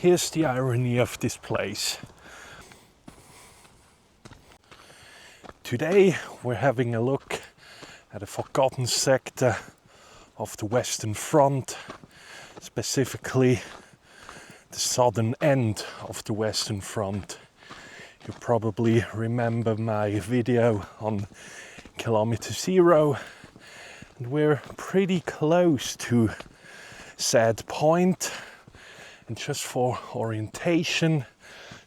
here's the irony of this place. Today we're having a look at a forgotten sector of the Western Front, specifically the southern end of the Western Front. You probably remember my video on kilometer zero, and we're pretty close to said point. And just for orientation,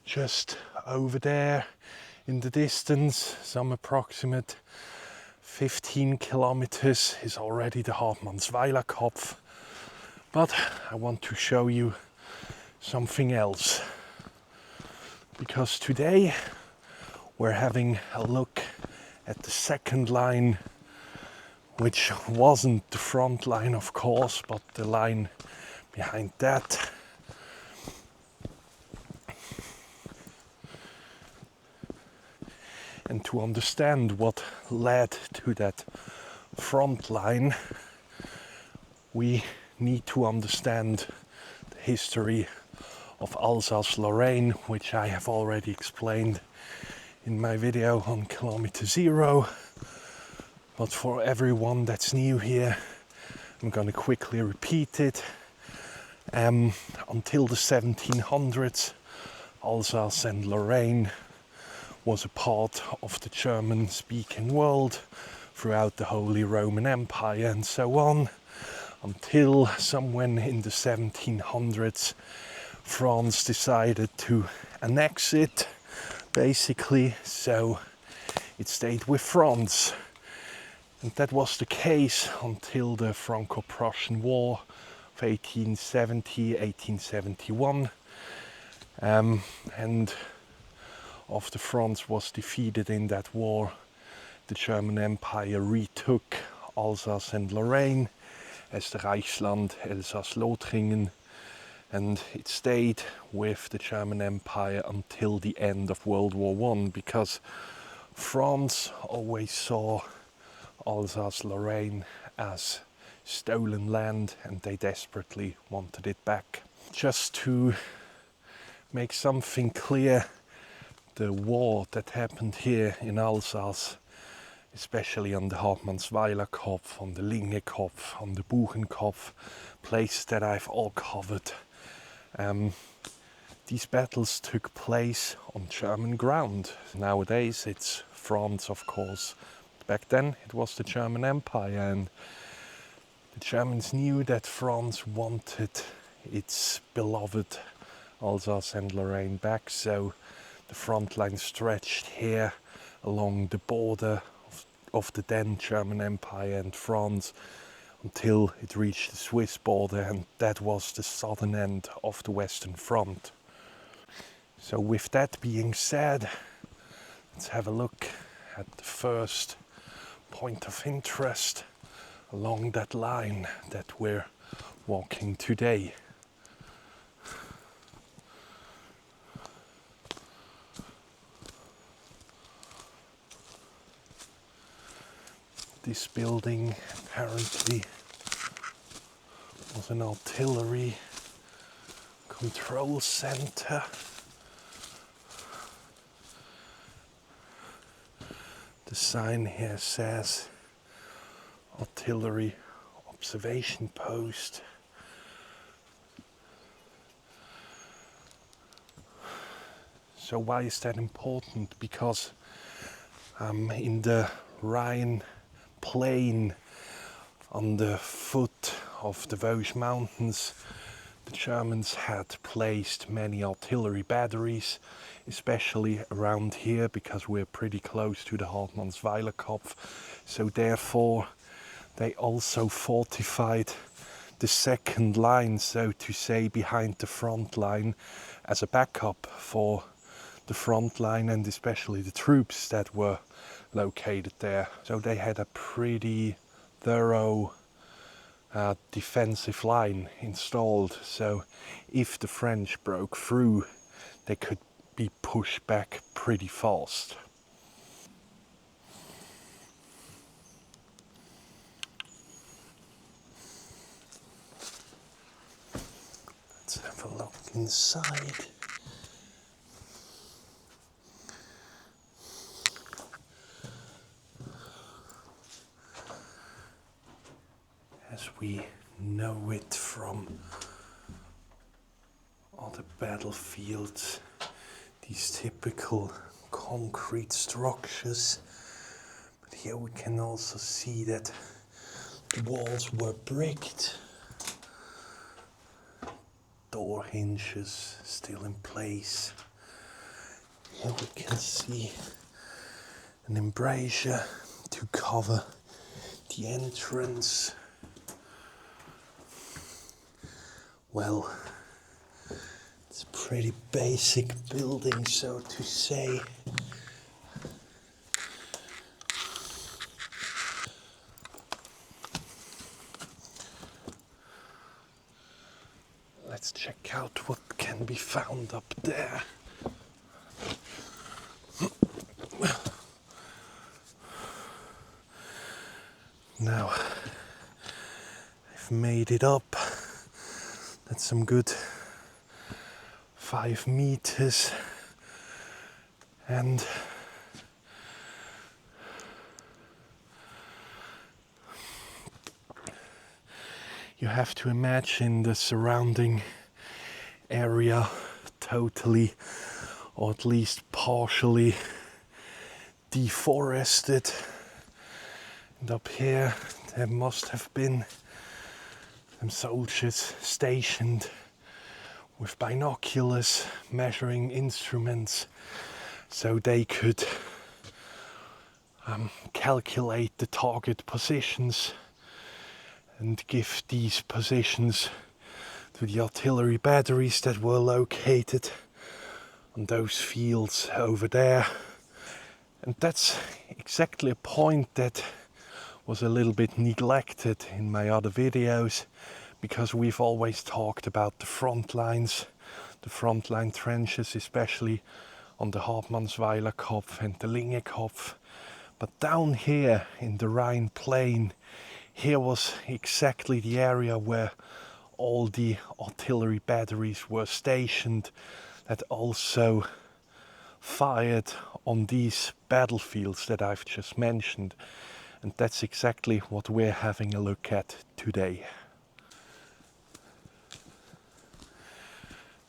just over there in the distance, some approximate 15 kilometers, is already the Hartmannsweiler Kopf. But I want to show you something else, because today we're having a look at the second line, which wasn't the front line, of course, but the line behind that. And to understand what led to that front line, we need to understand the history of Alsace-Lorraine, which I have already explained in my video on kilometer zero. But for everyone that's new here, I'm going to quickly repeat it. Until the 1700s, Alsace and Lorraine was a part of the German-speaking world throughout the Holy Roman Empire and so on, until somewhere in the 1700s France decided to annex it, basically, so it stayed with France. And that was the case until the Franco-Prussian War of 1870-1871. And after France was defeated in that war, the German Empire retook Alsace and Lorraine as the Reichsland Elsass-Lothringen, and it stayed with the German Empire until the end of World War I, because France always saw Alsace-Lorraine as stolen land and they desperately wanted it back. Just to make something clear, the war that happened here in Alsace, especially on the Hartmannsweiler Kopf, on the Linge Kopf, on the Buchenkopf, places that I've all covered, these battles took place on German ground. Nowadays it's France, of course. Back then it was the German Empire, and the Germans knew that France wanted its beloved Alsace and Lorraine back, so the front line stretched here along the border of the then German Empire and France until it reached the Swiss border, and that was the southern end of the Western Front. So with that being said, let's have a look at the first point of interest along that line that we're walking today. This building apparently was an artillery control center. The sign here says artillery observation post. So why is that important? Because in the Rhine plain, on the foot of the Vosges mountains, the Germans had placed many artillery batteries, especially around here, because we're pretty close to the Hartmannsweiler Kopf. So therefore they also fortified the second line, so to say, behind the front line, as a backup for the front line and especially the troops that were located there. So they had a pretty thorough defensive line installed, so if the French broke through, they could be pushed back pretty fast. Let's have a look. inside. As we know it from other battlefields, these typical concrete structures. But here we can also see that the walls were bricked. Door hinges still in place. Here we can see an embrasure to cover the entrance. Well, it's a pretty basic building, so to say. Let's check out what can be found up there. Now, I've made it up. That's some good 5 meters, and you have to imagine the surrounding area totally, or at least partially, deforested. And up here there must have been some soldiers stationed with binoculars, measuring instruments, so they could calculate the target positions and give these positions to the artillery batteries that were located on those fields over there. And that's exactly a point that was a little bit neglected in my other videos, because we've always talked about the front lines, the frontline trenches, especially on the Hartmannsweiler Kopf and the Linge Kopf. But down here in the Rhine plain, here was exactly the area where all the artillery batteries were stationed that also fired on these battlefields that I've just mentioned. And that's exactly what we're having a look at today.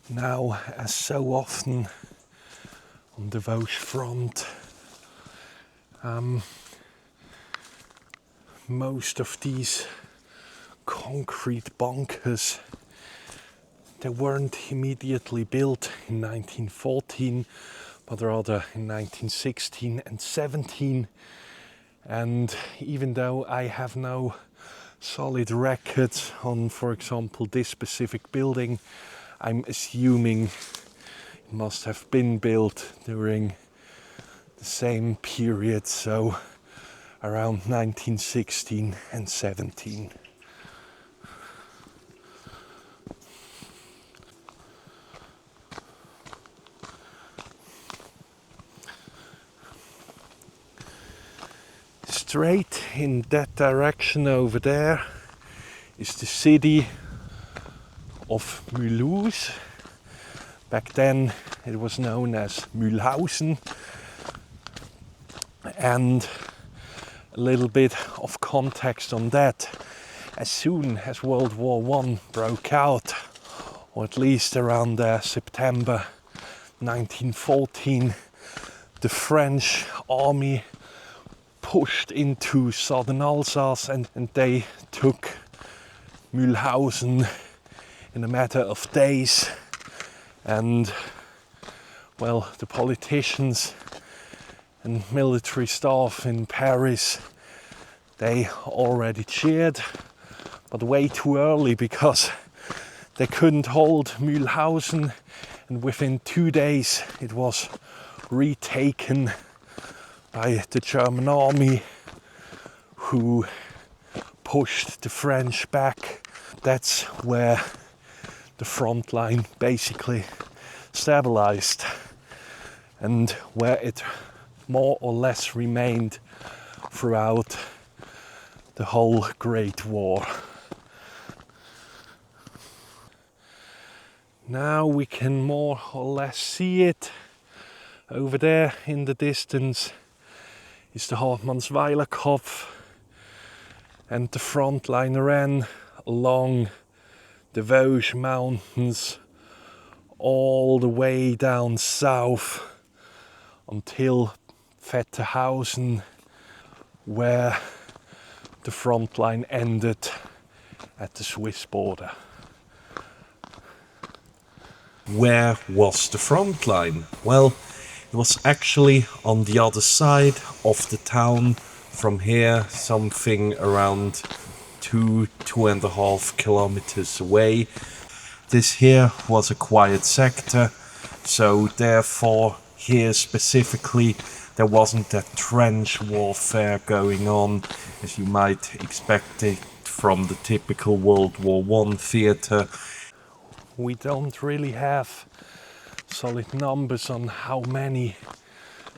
Now, as so often on the Vosges front, most of these concrete bunkers, they weren't immediately built in 1914, but rather in 1916 and 17. And even though I have no solid records on, for example, this specific building, I'm assuming it must have been built during the same period, so around 1916 and 17. Straight in that direction over there is the city of Mulhouse. Back then it was known as Mühlhausen. And a little bit of context on that. As soon as World War I broke out, or at least around September 1914, the French army pushed into southern Alsace and they took Mühlhausen in a matter of days. And well, the politicians and military staff in Paris, they already cheered, but way too early, because they couldn't hold Mühlhausen, and within 2 days it was retaken by the German army, who pushed the French back. That's where the front line basically stabilized, and where it more or less remained throughout the whole Great War. Now we can more or less see it. Over there in the distance is the Hartmannsweiler Kopf, and the front line ran along the Vosges mountains all the way down south until Vetterhausen, where the front line ended at the Swiss border. Where was the front line? Well, it was actually on the other side of the town from here, something around 2.5 kilometers away. This here was a quiet sector, so therefore here specifically there wasn't that trench warfare going on as you might expect it from the typical World War I theatre. We don't really have solid numbers on how many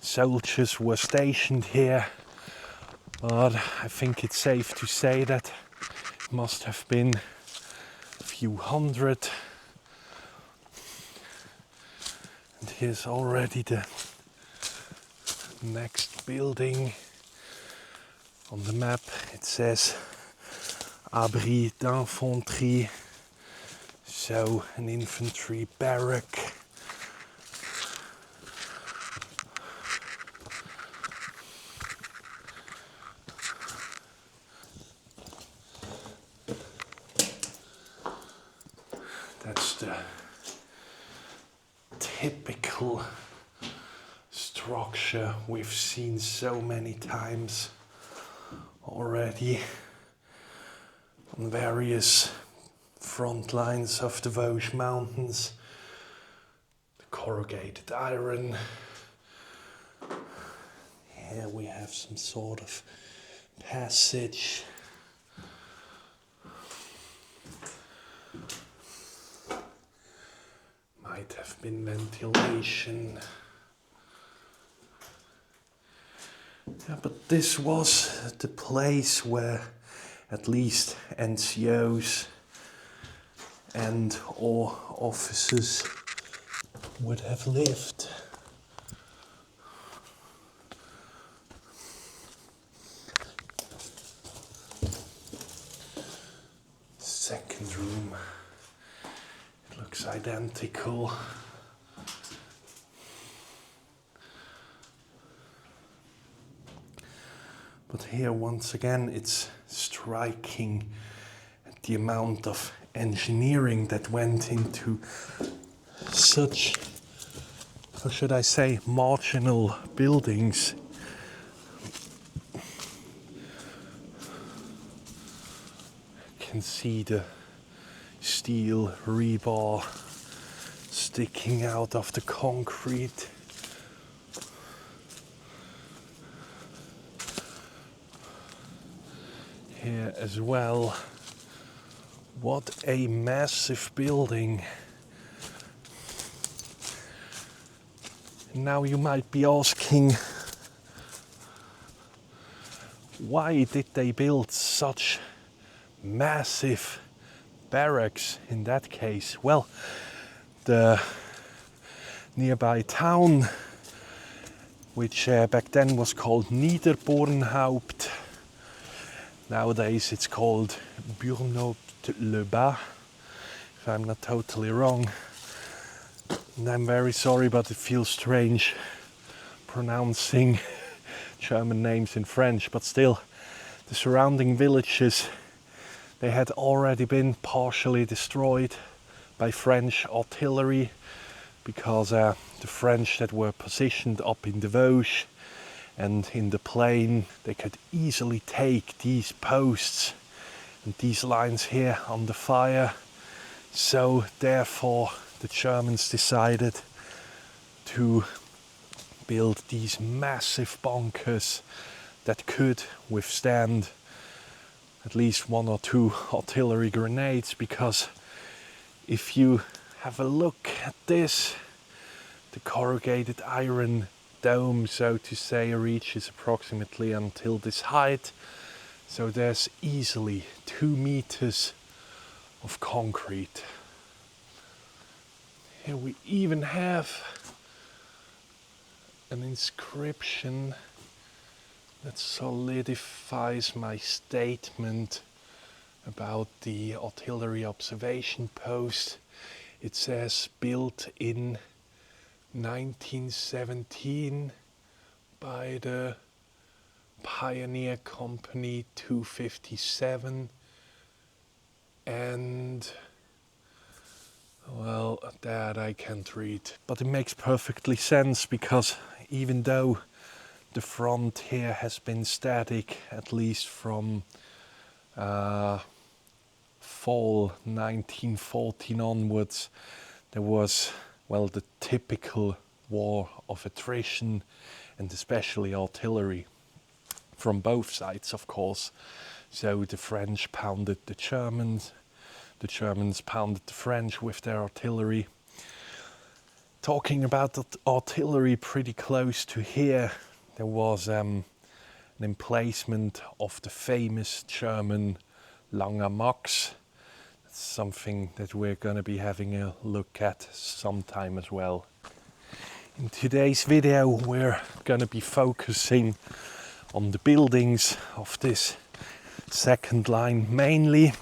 soldiers were stationed here, but I think it's safe to say that it must have been a few hundred. And here's already the next building. On the map it says Abri d'Infanterie, so an infantry barrack. That's the typical structure we've seen so many times already on various front lines of the Vosges mountains. The corrugated iron. Here we have some sort of passage. Might have been ventilation. Yeah, but this was the place where at least NCOs and or officers would have lived. Second room. It looks identical. But here once again it's striking at the amount of engineering that went into such, how should I say, marginal buildings. You can see the steel rebar sticking out of the concrete. Here as well. What a massive building. Now you might be asking, why did they build such massive barracks in that case? Well, the nearby town, which back then was called Burnhaupt, nowadays it's called Burnhaupt-le-Bas, if I'm not totally wrong. And I'm very sorry, but it feels strange pronouncing German names in French, but still, the surrounding villages, they had already been partially destroyed by French artillery, because the French that were positioned up in the Vosges and in the plain, they could easily take these posts and these lines here under fire. So therefore the Germans decided to build these massive bunkers that could withstand at least 1 or 2 artillery grenades, because if you have a look at this, the corrugated iron dome, so to say, reaches approximately until this height. So there's easily 2 meters of concrete. Here we even have an inscription that solidifies my statement about the artillery observation post. It says built in 1917 by the Pioneer Company 257, and well, that I can't read, but it makes perfectly sense, because even though the front here has been static at least from fall 1914 onwards, there was, well, the typical war of attrition, and especially artillery from both sides, of course. So the French pounded the Germans pounded the French with their artillery. Talking about that artillery, pretty close to here, there was an emplacement of the famous German Langer Max. That's something that we're going to be having a look at sometime as well. In today's video, we're going to be focusing on the buildings of this second line mainly.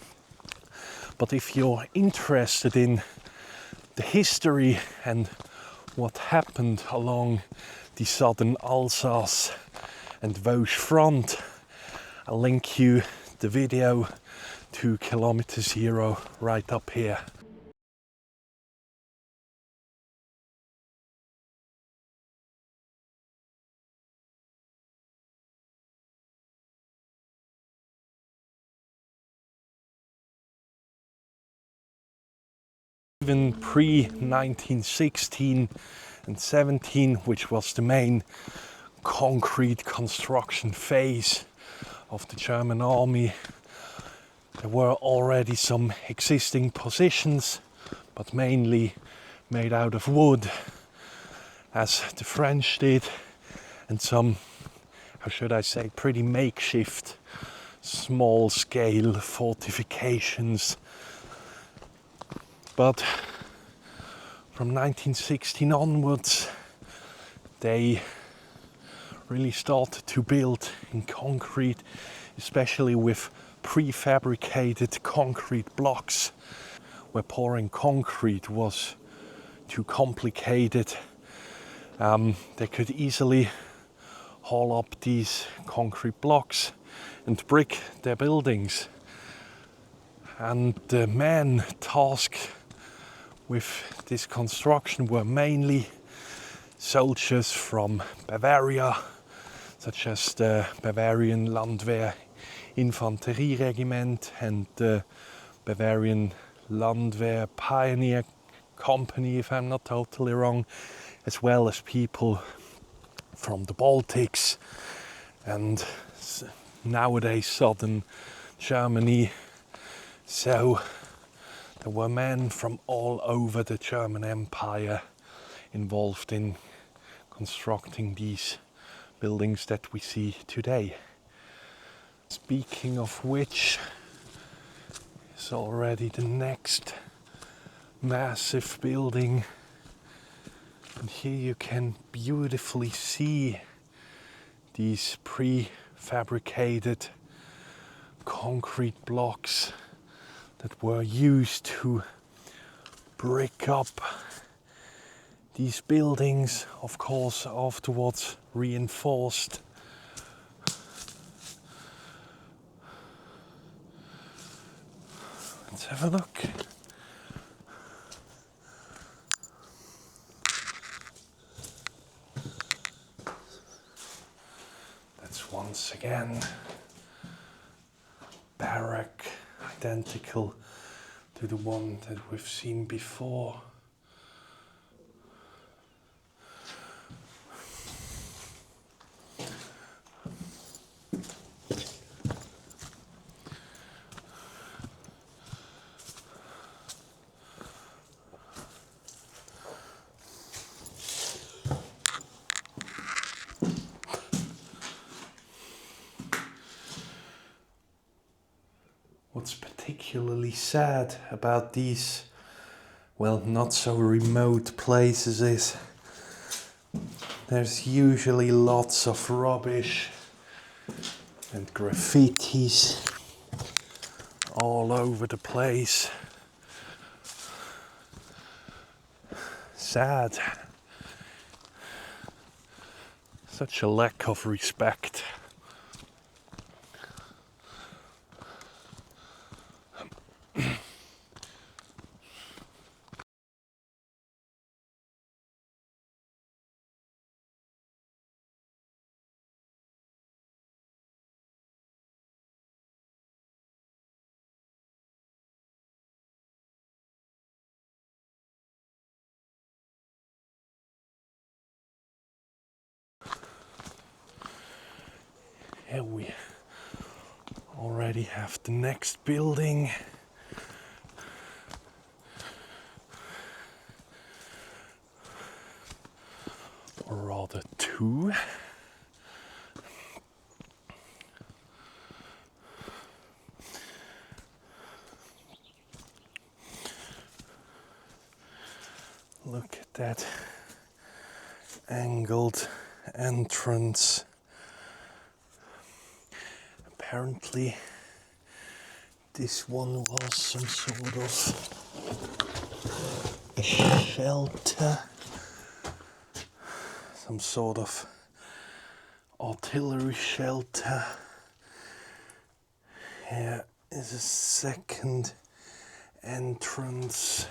But if you're interested in the history and what happened along the southern Alsace and Vosges front, I'll link you the video to kilometer 0 right up here. Even pre-1916 and 17, which was the main concrete construction phase of the German army, there were already some existing positions, but mainly made out of wood, as the French did, and some, how should I say, pretty makeshift small-scale fortifications. But from 1916 onwards, they really started to build in concrete, especially with prefabricated concrete blocks, where pouring concrete was too complicated. They could easily haul up these concrete blocks and brick their buildings. And the men tasked with this construction were mainly soldiers from Bavaria, such as the Bavarian Landwehr Infantry Regiment and the Bavarian Landwehr Pioneer Company, if I'm not totally wrong, as well as people from the Baltics and nowadays southern Germany. So there were men from all over the German Empire involved in constructing these buildings that we see today. Speaking of which, is already the next massive building, and here you can beautifully see these prefabricated concrete blocks that were used to brick up these buildings, of course afterwards reinforced. Let's have a look. That's once again barrack, identical to the one that we've seen before. What's particularly sad about these, well, not so remote places there's usually lots of rubbish and graffitis all over the place. Sad. Such a lack of respect. Here we already have the next building. Or rather two. Look at that angled entrance. Apparently this one was some sort of a shelter, some sort of artillery shelter. Here is a second entrance.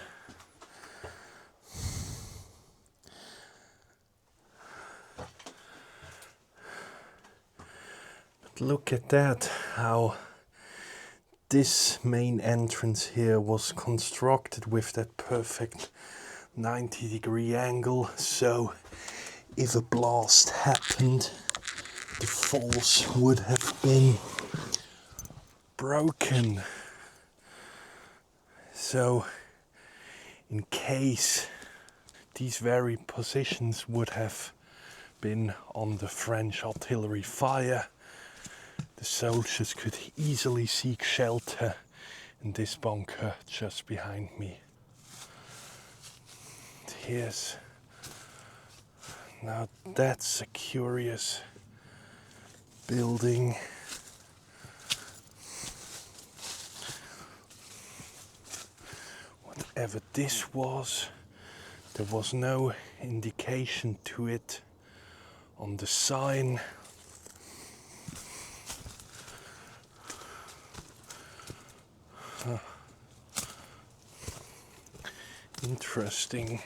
But look at that, how this main entrance here was constructed with that perfect 90-degree angle, so if a blast happened, the force would have been broken. So in case these very positions would have been under French artillery fire, the soldiers could easily seek shelter in this bunker just behind me. Here's, now that's a curious building. Whatever this was, there was no indication to it on the sign. Interesting.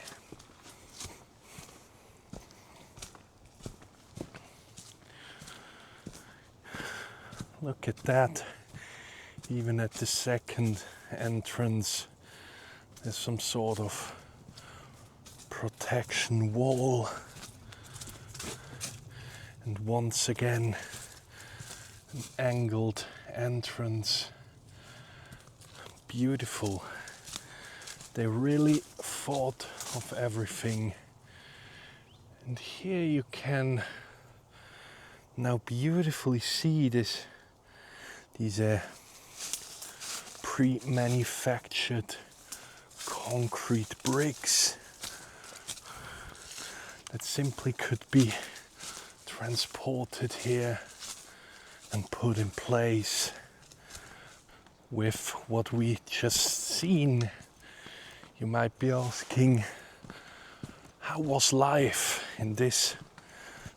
Look at that. Even at the second entrance, there's some sort of protection wall. And once again, an angled entrance. Beautiful. They really thought of everything. And here you can now beautifully see these pre-manufactured concrete bricks that simply could be transported here and put in place. With what we just seen, you might be asking, how was life in this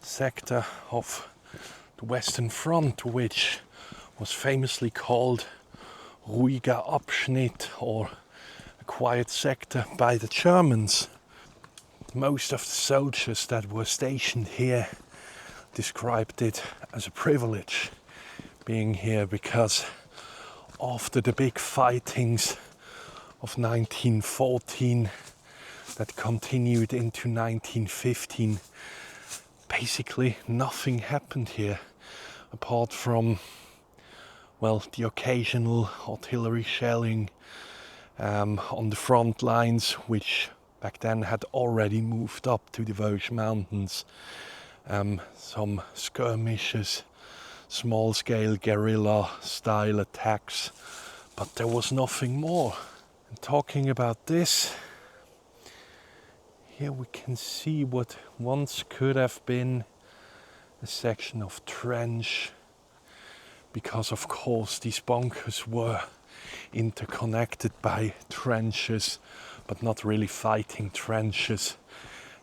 sector of the Western Front, which was famously called ruhiger Abschnitt, or a quiet sector, by the Germans? Most of the soldiers that were stationed here described it as a privilege being here, because after the big fightings of 1914 that continued into 1915, basically nothing happened here apart from, well, the occasional artillery shelling on the front lines, which back then had already moved up to the Vosges mountains. Some skirmishes, small-scale guerrilla-style attacks, but there was nothing more. And talking about this, Here we can see what once could have been a section of trench, because of course these bunkers were interconnected by trenches, but not really fighting trenches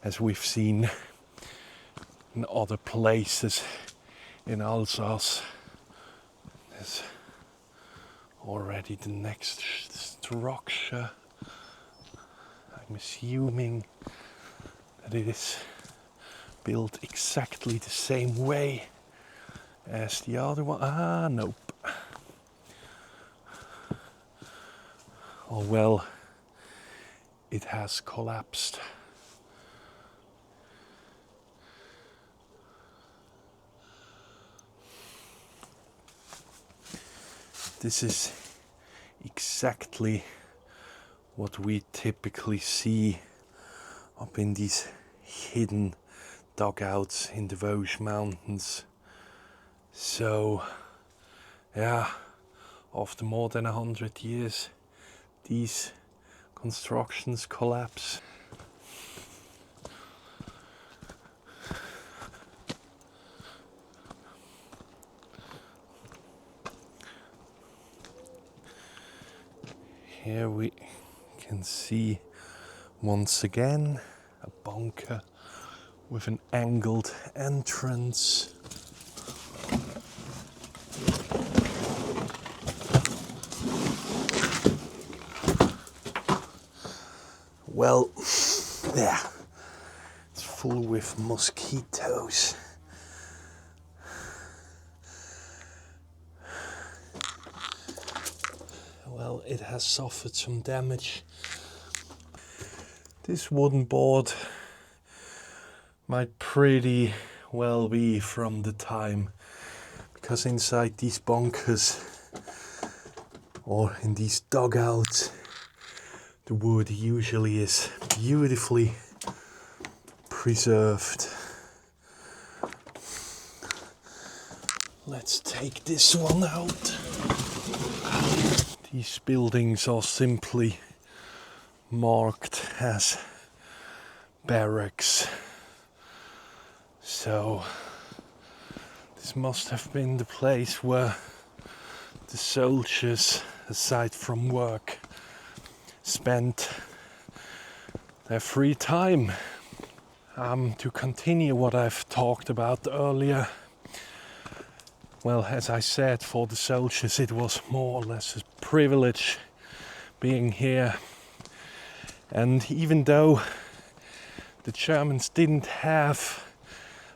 as we've seen in other places in Alsace. There's already the next structure. I'm assuming that it is built exactly the same way as the other one. Ah, nope. Oh well, it has collapsed. This is exactly what we typically see up in these hidden dugouts in the Vosges mountains. So, yeah, after more than 100 years, these constructions collapse. Here we can see once again a bunker with an angled entrance. Well, yeah, it's full with mosquitoes. Well, it has suffered some damage. This wooden board might pretty well be from the time, because inside these bunkers or in these dugouts, the wood usually is beautifully preserved. Let's take this one out. These buildings are simply marked as barracks. So this must have been the place where the soldiers, aside from work, spent their free time. To continue what I've talked about earlier, well, as I said, for the soldiers it was more or less a privilege being here. And even though the Germans didn't have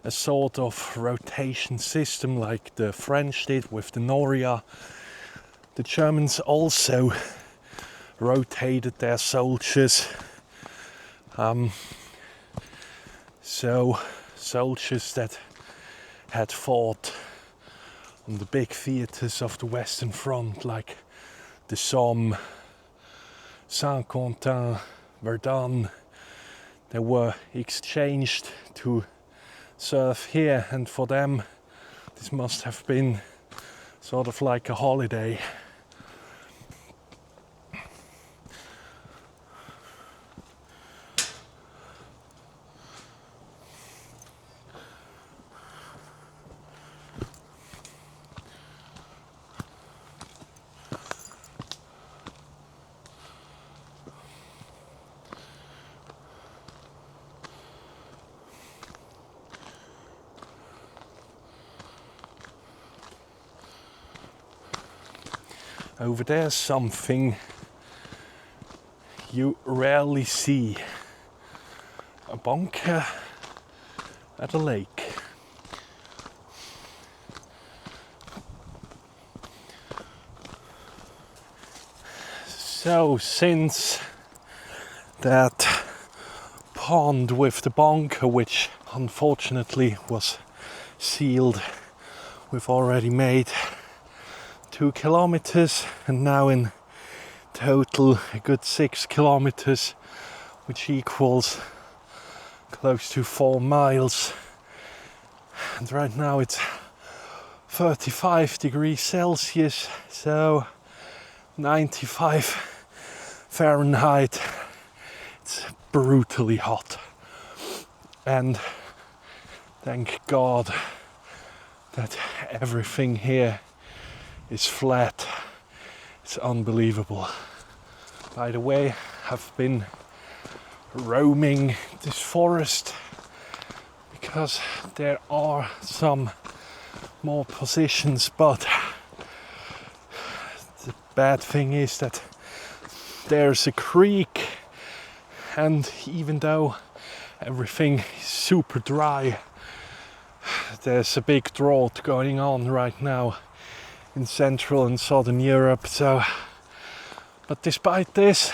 a sort of rotation system like the French did with the Noria, the Germans also rotated their soldiers. So soldiers that had fought on the big theatres of the Western Front, like the Somme, Saint-Quentin, Verdun, they were exchanged to serve here, and for them this must have been sort of like a holiday. Over there's something you rarely see: a bunker at a lake. So since that pond with the bunker, which unfortunately was sealed, we've already made 2 kilometers, and now in total a good 6 kilometers, which equals close to 4 miles. And right now it's 35 degrees Celsius, so 95 Fahrenheit. It's brutally hot. And thank God that everything here is flat. It's unbelievable. By the way, I've been roaming this forest because there are some more positions, but the bad thing is that there's a creek, and even though everything is super dry, there's a big drought going on right now in Central and Southern Europe. So, but despite this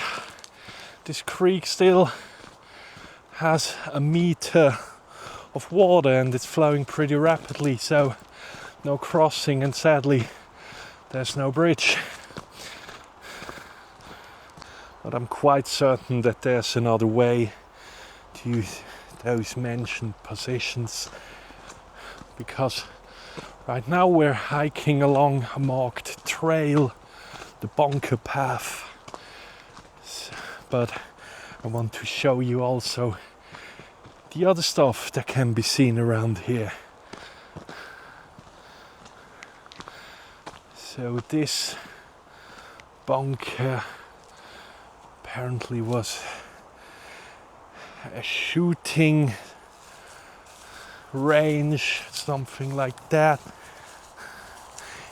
creek still has a meter of water and it's flowing pretty rapidly, so no crossing, and sadly there's no bridge. But I'm quite certain that there's another way to those mentioned positions, because right now we're hiking along a marked trail, the bunker path. But I want to show you also the other stuff that can be seen around here. So this bunker apparently was a shooting range, something like that.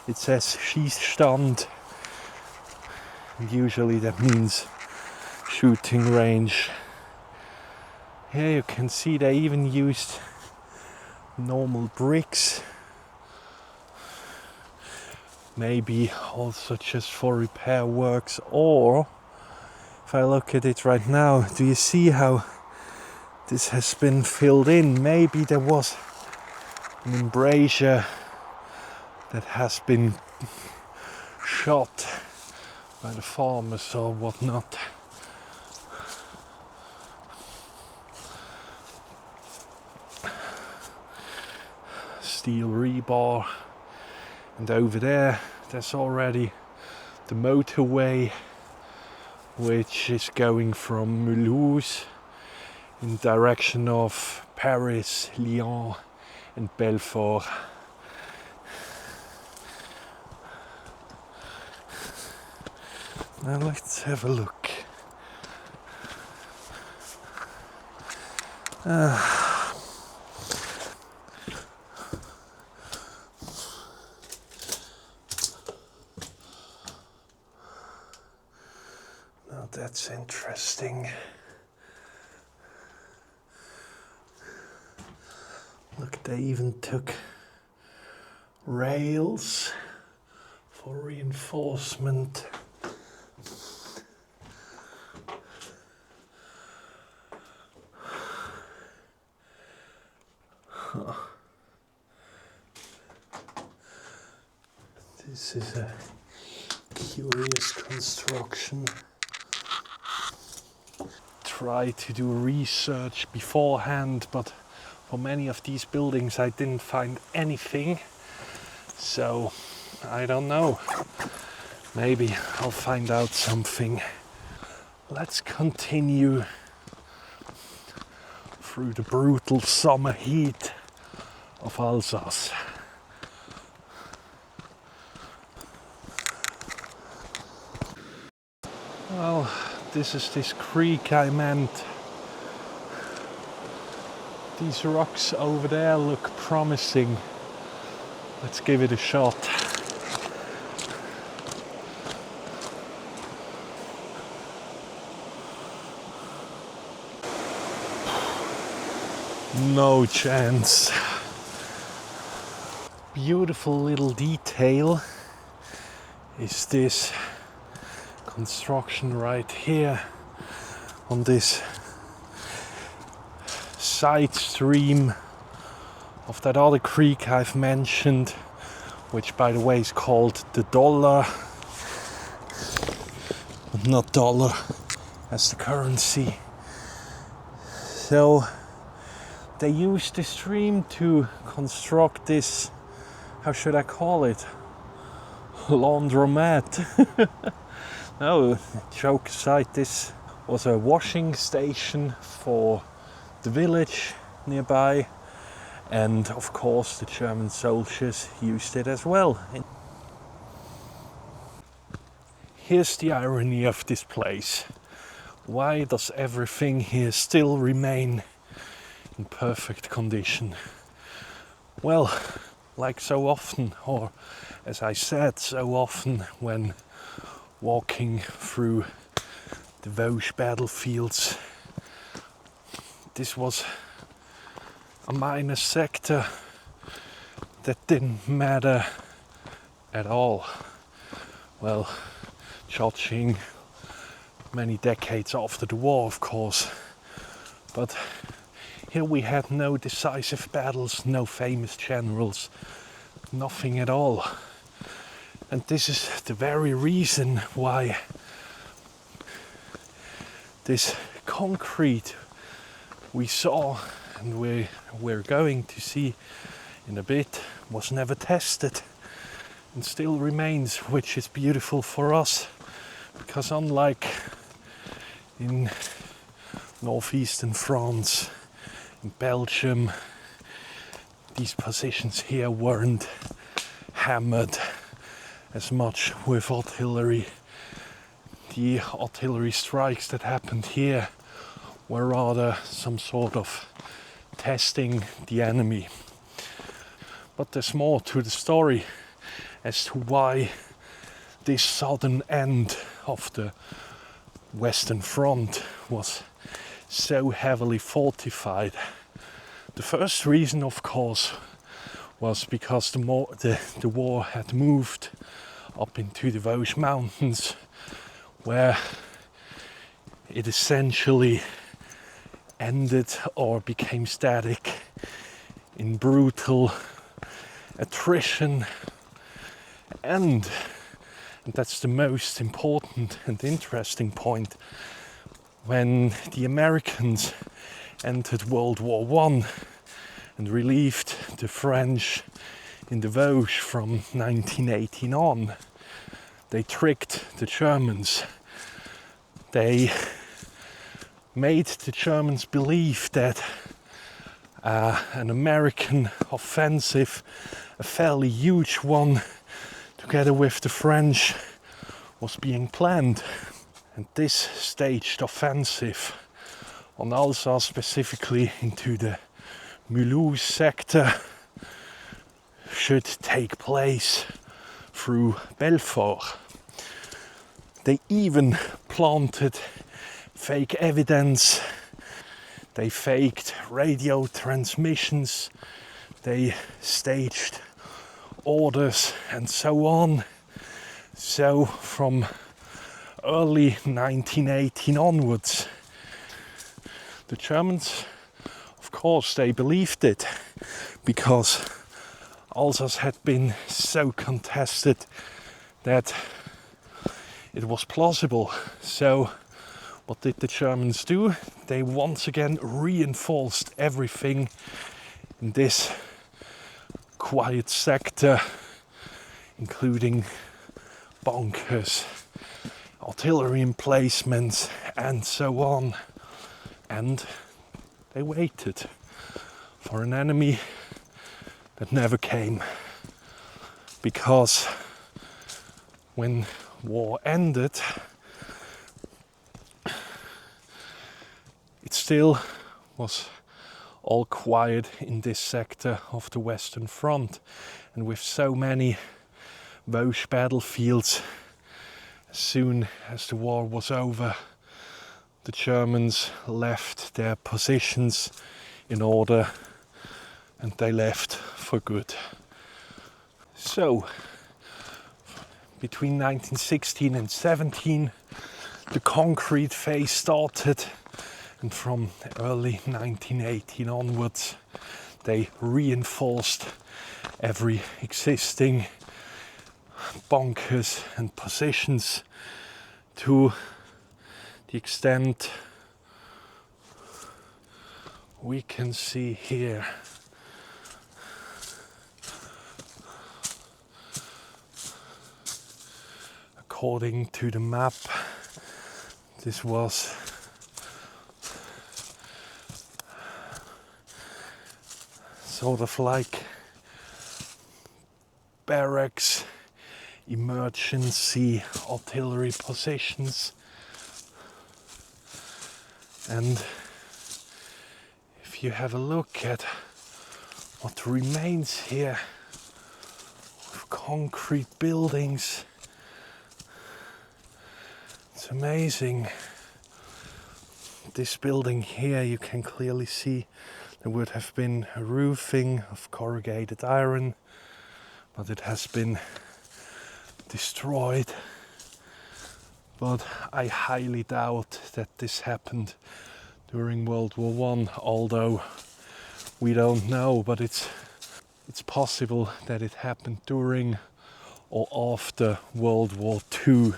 It says Schießstand. Usually that means shooting range. Here you can see they even used normal bricks, maybe also just for repair works. Or if I look at it right now, do you see how this has been filled in? Maybe there was an embrasure that has been shot by the farmers or whatnot. Steel rebar, and over there's already the motorway, which is going from Mulhouse in direction of Paris, Lyon and Belfort. Now let's have a look. Now that's interesting. Look, they even took rails for reinforcement. This is a curious construction. Try to do research beforehand, but for many of these buildings I didn't find anything, so I don't know. Maybe I'll find out something. Let's continue through the brutal summer heat of Alsace. Well, this is this creek I meant. These rocks over there look promising. Let's give it a shot. No chance. Beautiful little detail is this construction right here on this side stream of that other creek I've mentioned, which by the way is called the Dollar, but not dollar as the currency. So they used the stream to construct this, how should I call it, laundromat. No, joke aside, this was a washing station for the village, nearby, and of course the German soldiers used it as well. Here's the irony of this place. Why does everything here still remain in perfect condition? Well, like so often, or as I said, so often when walking through the Vosges battlefields, this was a minor sector that didn't matter at all. Well, judging many decades after the war, of course, but here we had no decisive battles, no famous generals, nothing at all. And this is the very reason why this concrete we saw and we're going to see in a bit was never tested and still remains, which is beautiful for us, because unlike in northeastern France, in Belgium, these positions here weren't hammered as much with artillery. The artillery strikes that happened here were rather some sort of testing the enemy. But there's more to the story as to why this southern end of the Western Front was so heavily fortified. The first reason, of course, was because the war had moved up into the Vosges mountains, where it essentially ended or became static in brutal attrition, and that's the most important and interesting point. When the Americans entered World War I and relieved the French in the Vosges from 1918 on, they tricked the Germans. They made the Germans believe that an American offensive, a fairly huge one, together with the French, was being planned. And this staged offensive on Alsace, specifically into the Mulhouse sector, should take place through Belfort. They even planted fake evidence. They faked radio transmissions. They staged orders and so on. So from early 1918 onwards, the Germans, of course, they believed it, because Alsace had been so contested that it was plausible. So what did the Germans do? They once again reinforced everything in this quiet sector, including bunkers, artillery emplacements, and so on. And they waited for an enemy that never came, because when war ended, it still was all quiet in this sector of the Western Front. And with so many Vosges battlefields, as soon as the war was over, the Germans left their positions in order, and they left for good. So, between 1916 and 17, the concrete phase started, and from early 1918 onwards, they reinforced every existing bunkers and positions to the extent we can see here. According to the map, this was sort of like barracks, emergency artillery positions. And if you have a look at what remains here of concrete buildings, it's amazing. This building here, you can clearly see there would have been a roofing of corrugated iron, but it has been destroyed. But I highly doubt that this happened during World War I, although we don't know, but it's possible that it happened during or after World War II.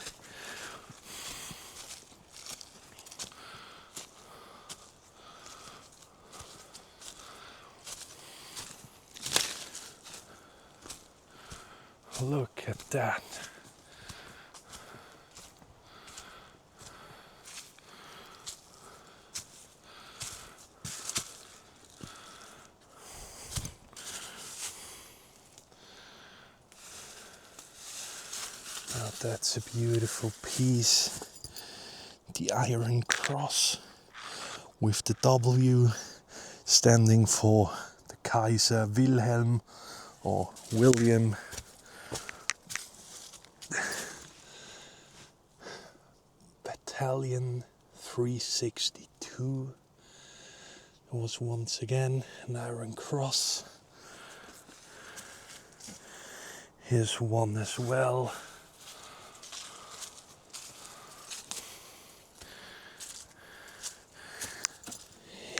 Look at that. Now that's a beautiful piece. The Iron Cross with the W standing for the Kaiser Wilhelm or William. Battalion 362. There was once again an Iron Cross. Here's one as well.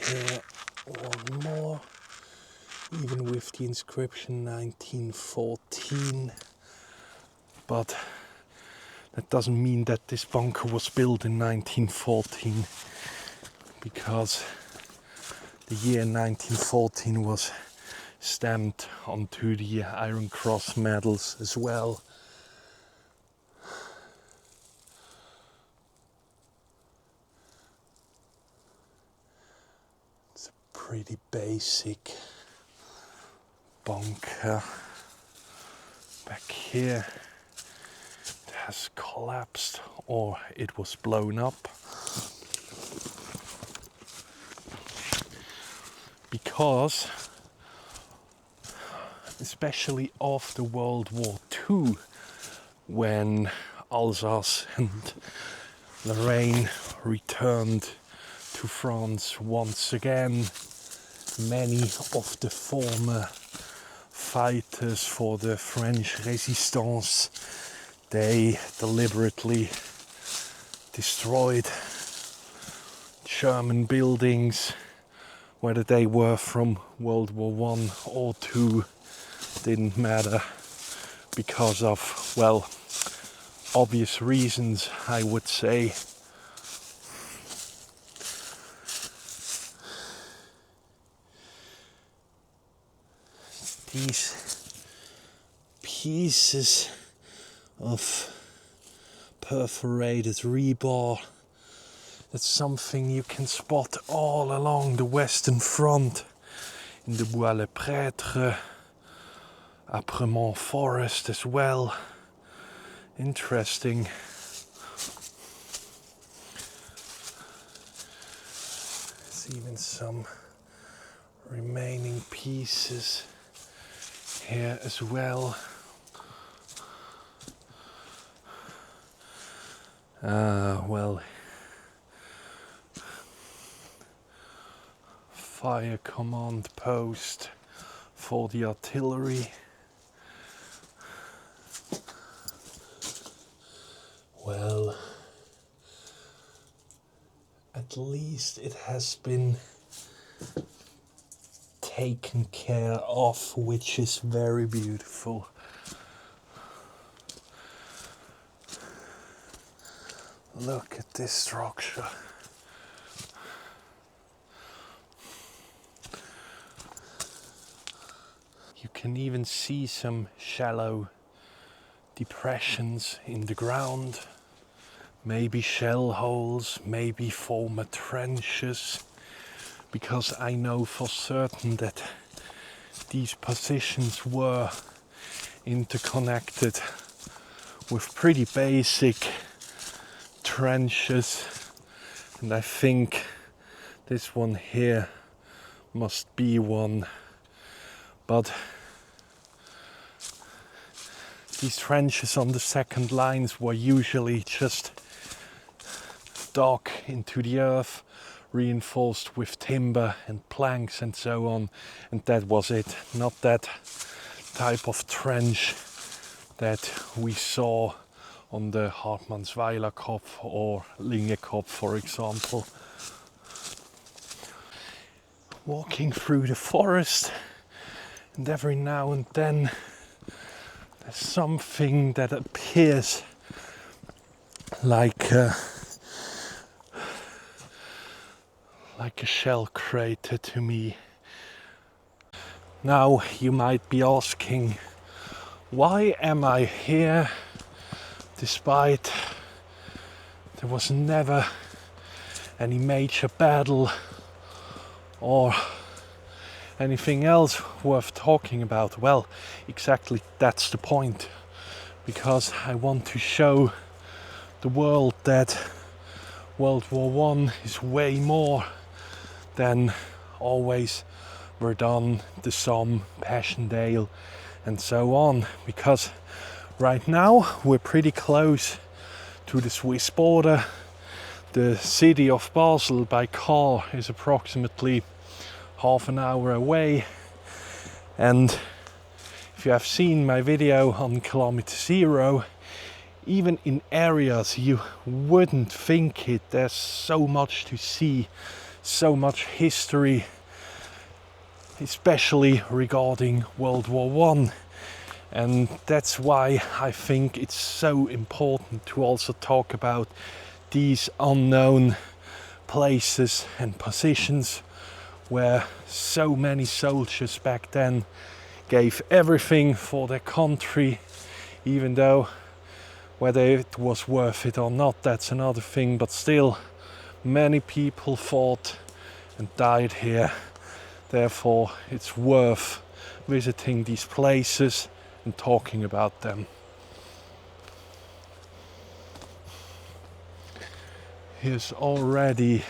Here one more, even with the inscription 1914. But that doesn't mean that this bunker was built in 1914, because the year 1914 was stamped onto the Iron Cross medals as well. It's a pretty basic bunker. Back here it has collapsed, or it was blown up, because especially after World War II, when Alsace and Lorraine returned to France once again, many of the former fighters for the French resistance, they deliberately destroyed German buildings, whether they were from World War I or II, didn't matter, because of, well, obvious reasons, I would say. These pieces of perforated rebar, that's something you can spot all along the Western Front, in the Bois-le-Prêtre, Apremont Forest as well. Interesting. There's even some remaining pieces here as well. Well, fire command post for the artillery. Well, at least it has been taken care of, which is very beautiful. Look at this structure. You can even see some shallow depressions in the ground, maybe shell holes, maybe former trenches, because I know for certain that these positions were interconnected with pretty basic trenches, and I think this one here must be one, but these trenches on the second lines were usually just dug into the earth, reinforced with timber and planks and so on, and that was it. Not that type of trench that we saw on the Hartmannsweiler Kopf or Linge Kopf, for example. Walking through the forest, and every now and then there's something that appears like a shell crater to me. Now you might be asking, why am I here despite there was never any major battle or anything else worth talking about? Well, exactly that's the point, because I want to show the world that World War I is way more than always Verdun, the Somme, Passchendaele and so on, because right now we're pretty close to the Swiss border. The city of Basel by car is approximately half an hour away, and if you have seen my video on kilometer zero, even in areas you wouldn't think it, there's so much to see, so much history, especially regarding World War I. And that's why I think it's so important to also talk about these unknown places and positions where so many soldiers back then gave everything for their country, even though whether it was worth it or not, that's another thing, but still many people fought and died here. Therefore it's worth visiting these places and talking about them. Here's already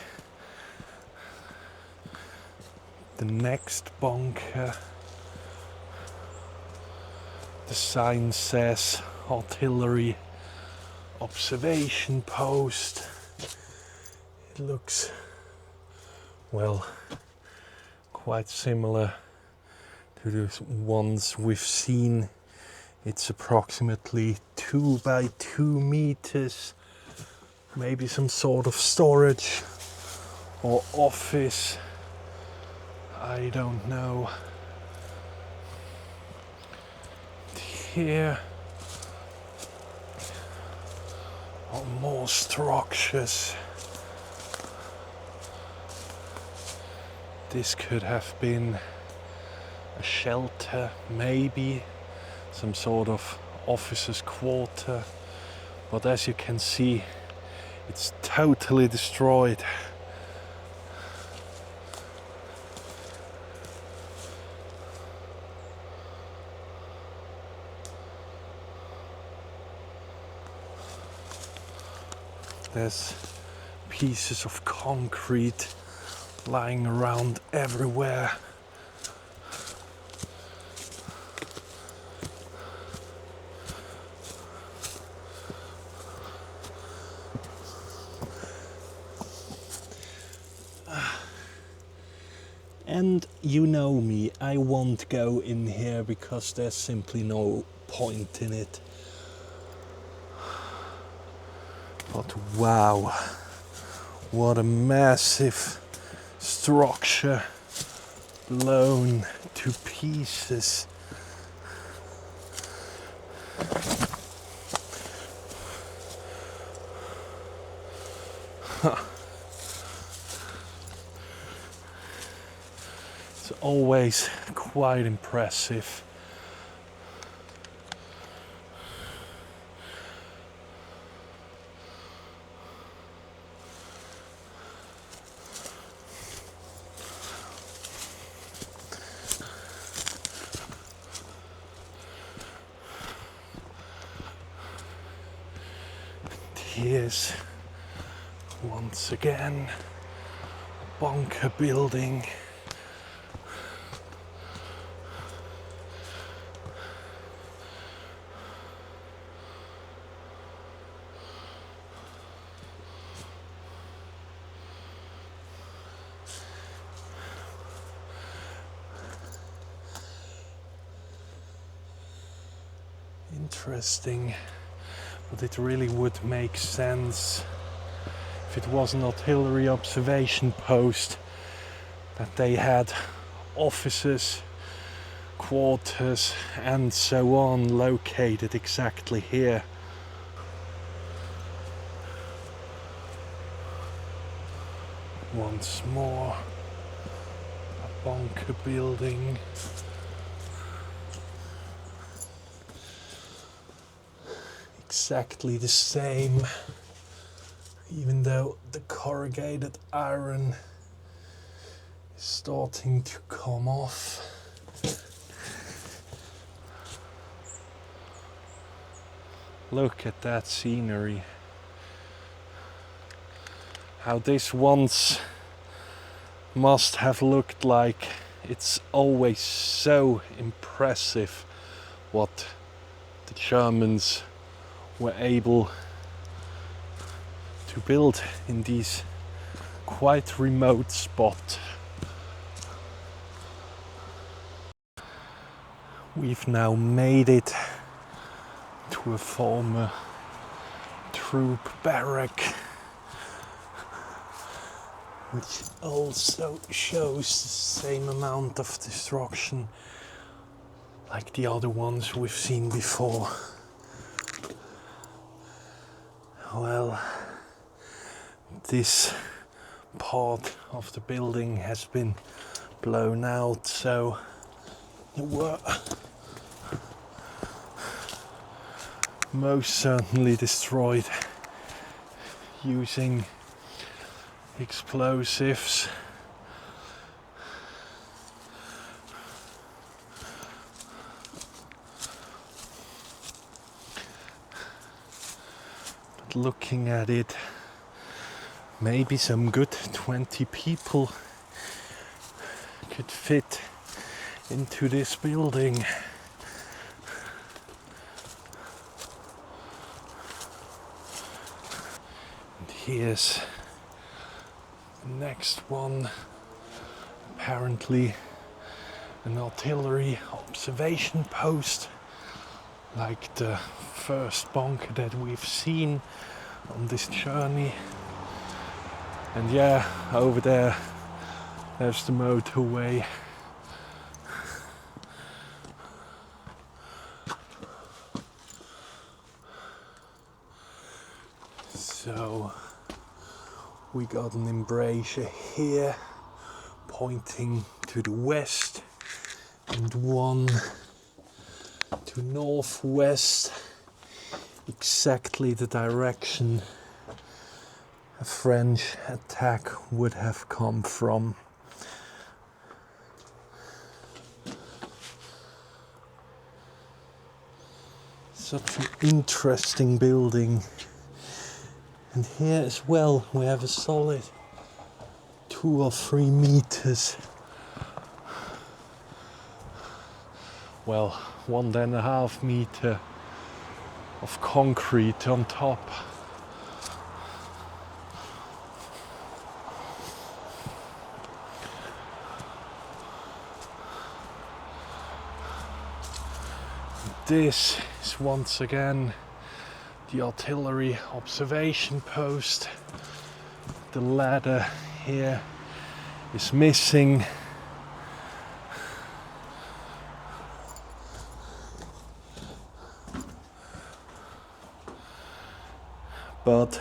the next bunker. The sign says artillery observation post. It looks, well, quite similar to the ones we've seen. It's approximately 2 by 2 meters, maybe some sort of storage or office, I don't know. Here are more structures. This could have been a shelter, maybe some sort of officer's quarter, but as you can see, it's totally destroyed. There's pieces of concrete lying around everywhere. And you know me, I won't go in here because there's simply no point in it. But wow, what a massive structure blown to pieces. It's always quite impressive. here's once again a bunker building. Interesting, but it really would make sense if it was an artillery observation post that they had offices, quarters and so on located exactly here. Once more, a bunker building. Exactly the same, even though the corrugated iron is starting to come off. Look at that scenery. How this once must have looked like. It's always so impressive what the Germans were able to build in these quite remote spots. We've now made it to a former troop barrack, which also shows the same amount of destruction like the other ones we've seen before. Well, this part of the building has been blown out, so it were most certainly destroyed using explosives. But looking at it, maybe some good 20 people could fit into this building. And here's the next one, apparently an artillery observation post, like the first bunker that we've seen on this journey. And yeah, over there, there's the motorway. So we got an embrasure here pointing to the west and one to northwest, exactly the direction a French attack would have come from. Such an interesting building. And here as well we have a solid 2 or 3 meters. Well, 1.5 meters of concrete on top. This is once again the artillery observation post. The ladder here is missing. But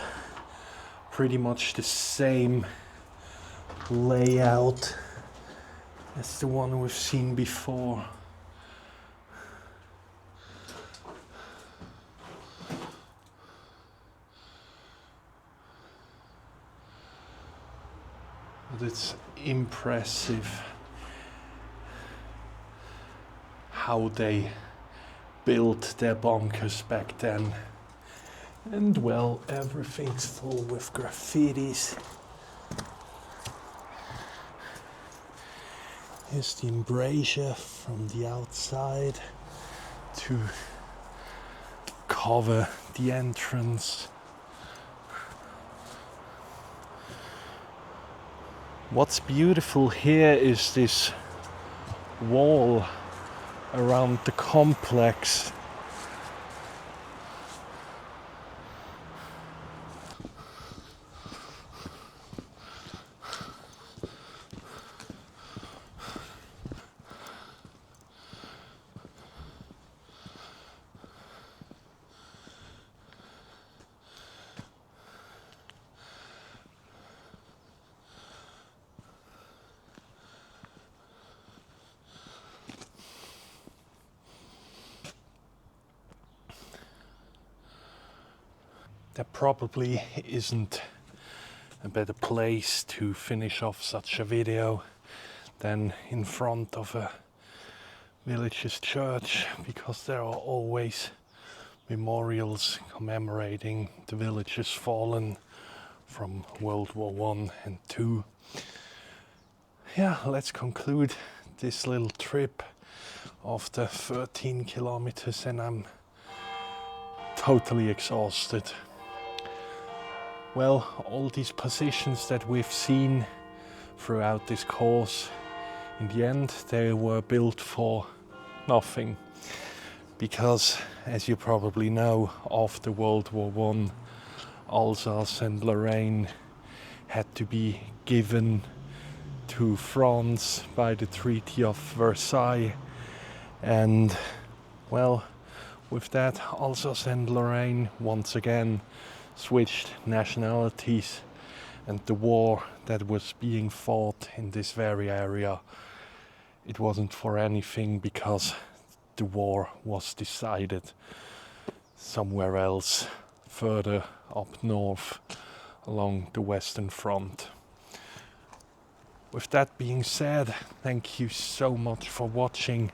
pretty much the same layout as the one we've seen before. But it's impressive how they built their bunkers back then. And well, everything's full with graffitis. Here's the embrasure from the outside to cover the entrance. What's beautiful here is this wall around the complex. There probably isn't a better place to finish off such a video than in front of a village's church, because there are always memorials commemorating the villages fallen from World War I and II. Yeah, let's conclude this little trip after 13 kilometers and I'm totally exhausted. Well, all these positions that we've seen throughout this course, in the end, they were built for nothing. Because, as you probably know, after World War I, Alsace and Lorraine had to be given to France by the Treaty of Versailles. And, well, with that, Alsace and Lorraine once again switched nationalities, and the war that was being fought in this very area, it wasn't for anything, because the war was decided somewhere else, further up north along the Western Front. With that being said, thank you so much for watching.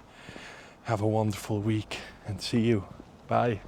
Have a wonderful week and see you. Bye.